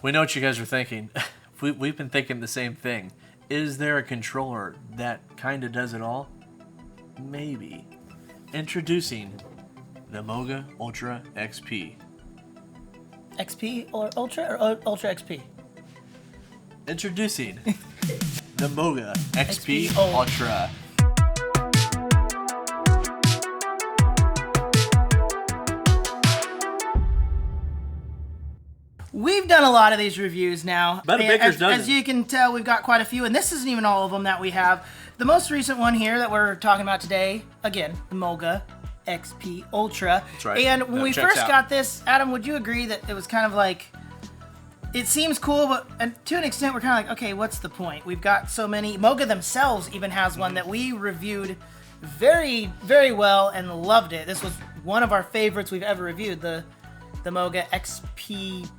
we know what you guys are thinking. We've been thinking the same thing. Is there a controller that kind of does it all? Maybe. Introducing the Moga Ultra XP. XP or Ultra or Ultra XP? Introducing the Moga XP-Ultra. We've done a lot of these reviews now. About a baker's dozen. As you can tell, we've got quite a few, and this isn't even all of them that we have. The most recent one here that we're talking about today, again, the Moga XP-Ultra. That's right. And when we first got this, Adam, would you agree that it was kind of like, it seems cool, but to an extent, we're kind of like, okay, what's the point? We've got so many. Moga themselves even has one that we reviewed very, very well and loved it. This was one of our favorites we've ever reviewed, the Moga XP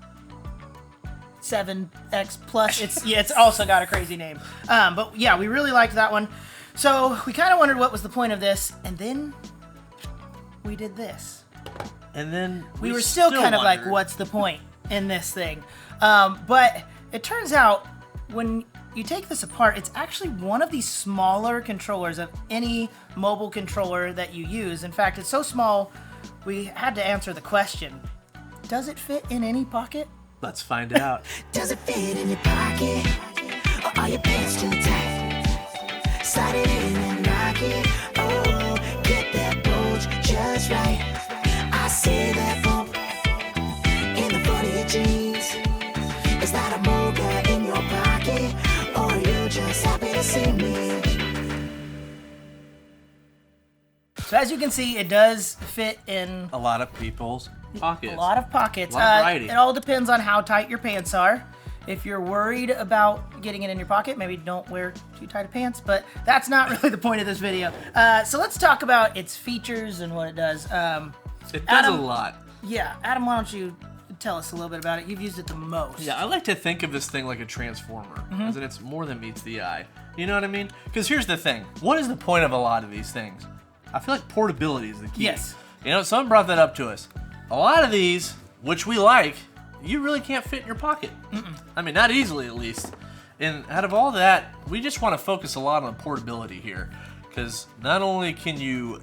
7X Plus. It's also got a crazy name. But yeah, we really liked that one. So we kind of wondered what was the point of this, and then we did this. And then we were still kind of like, what's the point in this thing? But it turns out when you take this apart, it's actually one of the smaller controllers of any mobile controller that you use. In fact, it's so small, we had to answer the question, does it fit in any pocket? Let's find out. Does it fit in your pocket? Or are your pants too tight? Slide it in and rock it. Oh, get that bulge just right. I see that bump in the front of your jeans. Is that a Moga in your pocket? Or are you just happy to see me? So as you can see, it does fit in a lot of people's pockets. A lot of pockets. A lot of variety. It all depends on how tight your pants are. If you're worried about getting it in your pocket, maybe don't wear too tight of pants, but that's not really the point of this video. So let's talk about its features and what it does. It does a lot. Yeah, Adam, why don't you tell us a little bit about it? You've used it the most. Yeah, I like to think of this thing like a transformer, as in it's more than meets the eye. You know what I mean? Because here's the thing. What is the point of a lot of these things? I feel like portability is the key. Yes. You know, someone brought that up to us. A lot of these, which we like, you really can't fit in your pocket. I mean, not easily at least. And out of all that, we just want to focus a lot on portability here. Because not only can you,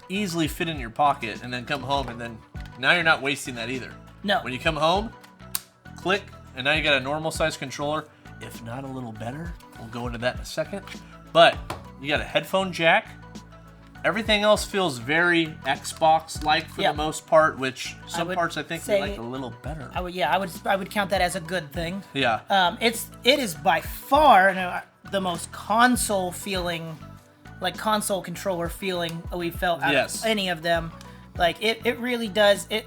easily fit in your pocket and then come home and then now you're not wasting that either. No. When you come home, click, and now you got a normal size controller, if not a little better. We'll go into that in a second. But you got a headphone jack. Everything else feels very Xbox-like for the most part, which some parts I think we like a little better. I would count that as a good thing. Yeah. It is by far the most console feeling, like console controller feeling we felt out of any of them. Like it really does. It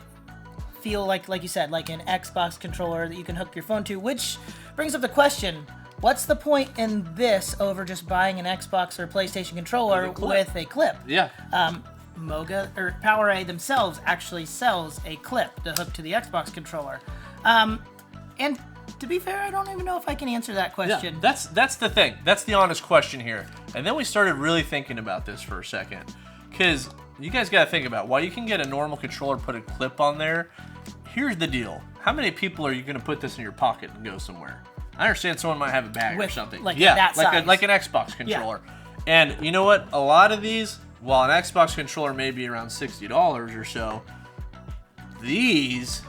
feel like you said, like an Xbox controller that you can hook your phone to, which brings up the question. What's the point in this over just buying an Xbox or PlayStation controller with a clip? Yeah. Moga or PowerA themselves actually sells a clip to hook to the Xbox controller. And to be fair, I don't even know if I can answer that question. Yeah, that's the thing. That's the honest question here. And then we started really thinking about this for a second. Because you guys got to think about, while you can get a normal controller, put a clip on there, here's the deal. How many people are you going to put this in your pocket and go somewhere? I understand someone might have a bag or something. Like that size. Like an Xbox controller. Yeah. And you know what? A lot of these, while an Xbox controller may be around $60 or so, these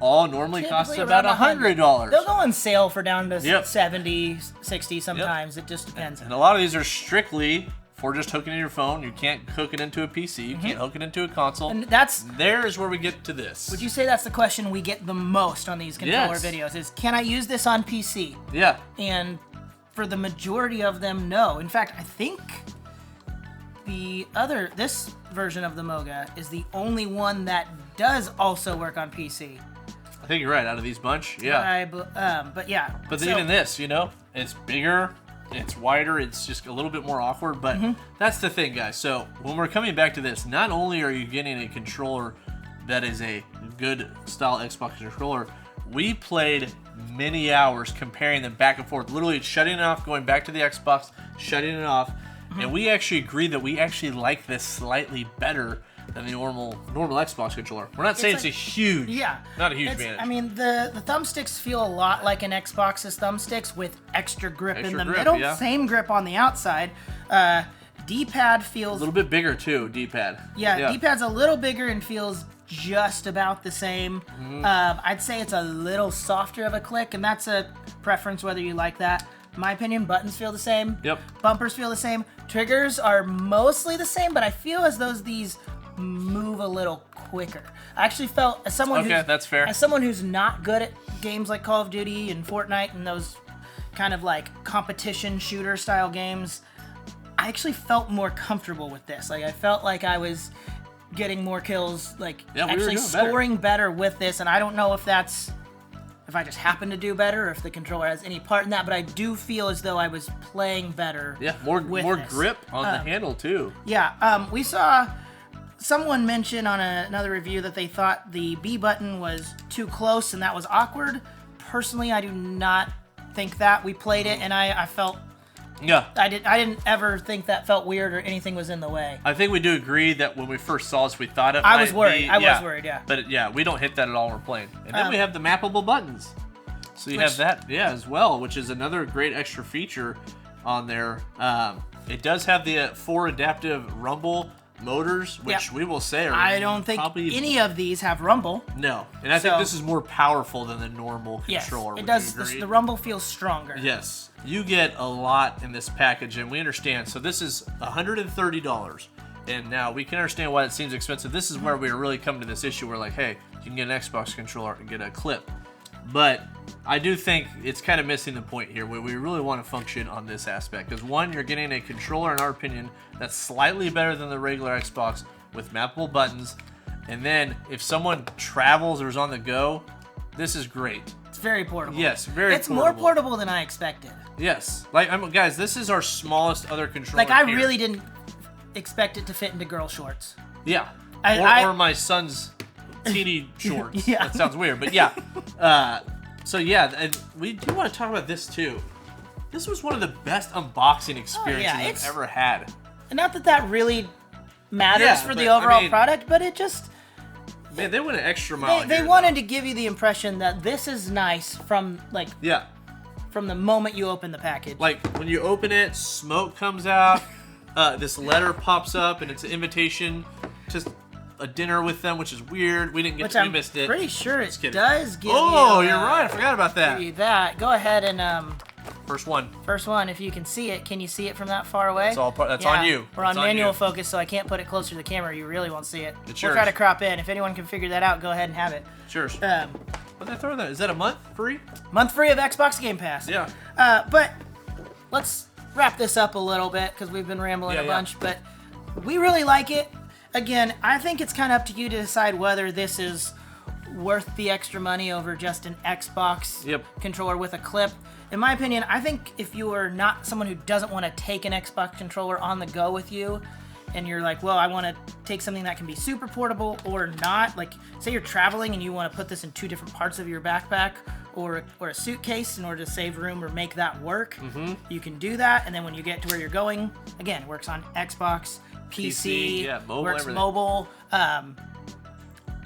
all normally cost about $100. They'll go on sale for down to 70, 60 sometimes. It just depends. And a lot of these are strictly for just hooking in your phone. You can't hook it into a PC. You can't hook it into a console. And there's where we get to this. Would you say that's the question we get the most on these controller videos is, can I use this on PC? Yeah. And for the majority of them, no. In fact, I think this version of the Moga is the only one that does also work on PC. I think you're right. Out of these bunch, yeah. But yeah. But even this, it's bigger. It's wider, it's just a little bit more awkward, but that's the thing, guys. So when we're coming back to this, not only are you getting a controller that is a good style Xbox controller, we played many hours comparing them back and forth, literally shutting it off, going back to the Xbox, shutting it off, and we actually agreed that we actually like this slightly better than the normal Xbox controller. We're not saying it's a huge, not a huge advantage. I mean, the thumbsticks feel a lot like an Xbox's thumbsticks with extra grip in the middle, same grip on the outside. D-pad feels a little bit bigger too. D-pad. Yeah, D-pad's a little bigger and feels just about the same. I'd say it's a little softer of a click, and that's a preference whether you like that. In my opinion, buttons feel the same. Yep. Bumpers feel the same. Triggers are mostly the same, but I feel as though these move a little quicker. I actually felt as someone that's fair. As someone who's not good at games like Call of Duty and Fortnite and those kind of like competition shooter style games, I actually felt more comfortable with this. Like I felt like I was getting more kills, like actually scoring better with this, and I don't know if I just happen to do better or if the controller has any part in that, but I do feel as though I was playing better. Yeah, more grip on the handle too. Yeah, we saw someone mention on another review that they thought the B button was too close and that was awkward. Personally, I do not think that. We played it and I felt I didn't ever think that felt weird or anything was in the way. I think we do agree that when we first saw this, we thought it I was worried, yeah. But we don't hit that at all when we're playing. And then we have the mappable buttons. So you have that, as well, which is another great extra feature on there. It does have the 4 adaptive rumble motors, which we will say are I don't think any of these have rumble. No. And I think this is more powerful than the normal controller. Yes, it does. The rumble feels stronger. Yes. You get a lot in this package, and we understand. So this is $130. And now we can understand why it seems expensive. This is where we really come to this issue where, like, hey, you can get an Xbox controller and get a clip. But I do think it's kind of missing the point here where we really want to function on this aspect. Because one, you're getting a controller, in our opinion, that's slightly better than the regular Xbox with mappable buttons. And then if someone travels or is on the go, this is great. It's very portable. Yes, very It's portable. more portable than I expected. Yes. Like, guys, this is our smallest other controller. Like, I here. really didn't expect it to fit into girl shorts. Yeah. Or my son's teeny shorts. That sounds weird, but yeah. So yeah, and we do want to talk about this too. This was one of the best unboxing experiences I've ever had. And not that really matters for the overall product, but it just... Man, they went an extra mile. They wanted to give you the impression that this is nice from, like... Yeah. From the moment you open the package. Like, when you open it, smoke comes out, this letter pops up, and it's an invitation to a dinner with them, which is weird. We didn't get we missed it. Pretty sure it does give you... Oh, you're right. I forgot about that. Give you that. Go ahead and... First one. First one, if you can see it. Can you see it from that far away? That's on you. We're on manual focus, so I can't put it closer to the camera. You really won't see it. It's we'll try to crop in. If anyone can figure that out, go ahead and have it. Sure. What did I throw that? Is that a month free? Month free of Xbox Game Pass. Yeah. But let's wrap this up a little bit because we've been rambling a bunch. But we really like it. Again, I think it's kind of up to you to decide whether this is worth the extra money over just an Xbox controller with a clip. In my opinion, I think if you are not someone who doesn't want to take an Xbox controller on the go with you, and you're like, well, I want to take something that can be super portable or not, like say you're traveling and you want to put this in 2 different parts of your backpack or a suitcase in order to save room or make that work, you can do that. And then when you get to where you're going, again, works on Xbox, PC, mobile, works everything. mobile.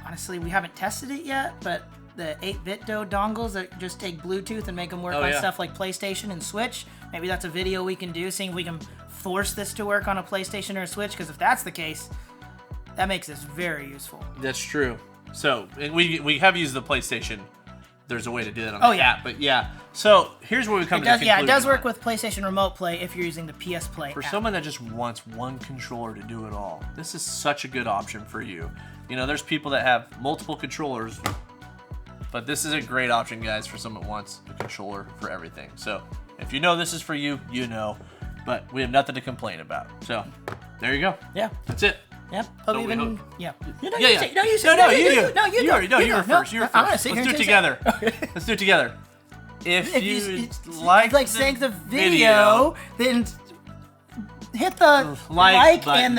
Honestly, we haven't tested it yet, but the 8-bit dongles that just take Bluetooth and make them work on stuff like PlayStation and Switch. Maybe that's a video we can do, seeing if we can force this to work on a PlayStation or a Switch, because if that's the case, that makes this very useful. That's true. So, and we have used the PlayStation. There's a way to do that on the app, but So, here's where we come to the conclusion. Yeah, it does work with PlayStation Remote Play if you're using the PS Play For app. someone that just wants one controller to do it all, this is such a good option for you. You know, there's people that have multiple controllers, but this is a great option, guys, for someone that wants a controller for everything. So, if you know this is for you, you know, but we have nothing to complain about. So, there you go. Yeah. That's it. Yep. So you you first. You're first. Let's do it together. Let's do it together. If you like the video, then hit the like button.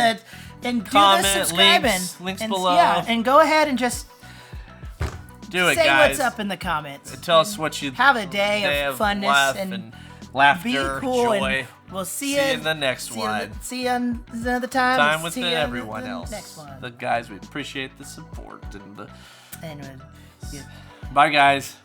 and do comment, the subscribing. links below. Yeah, and go ahead and just do it, say guys. what's up in the comments. And tell us what you have a day of funness and laughter, be cool, joy. and we'll see you you in the next one. See you another time. Time with See you everyone in the else. Next one. The guys, we appreciate the support and the. Anyway, yeah. Bye, guys.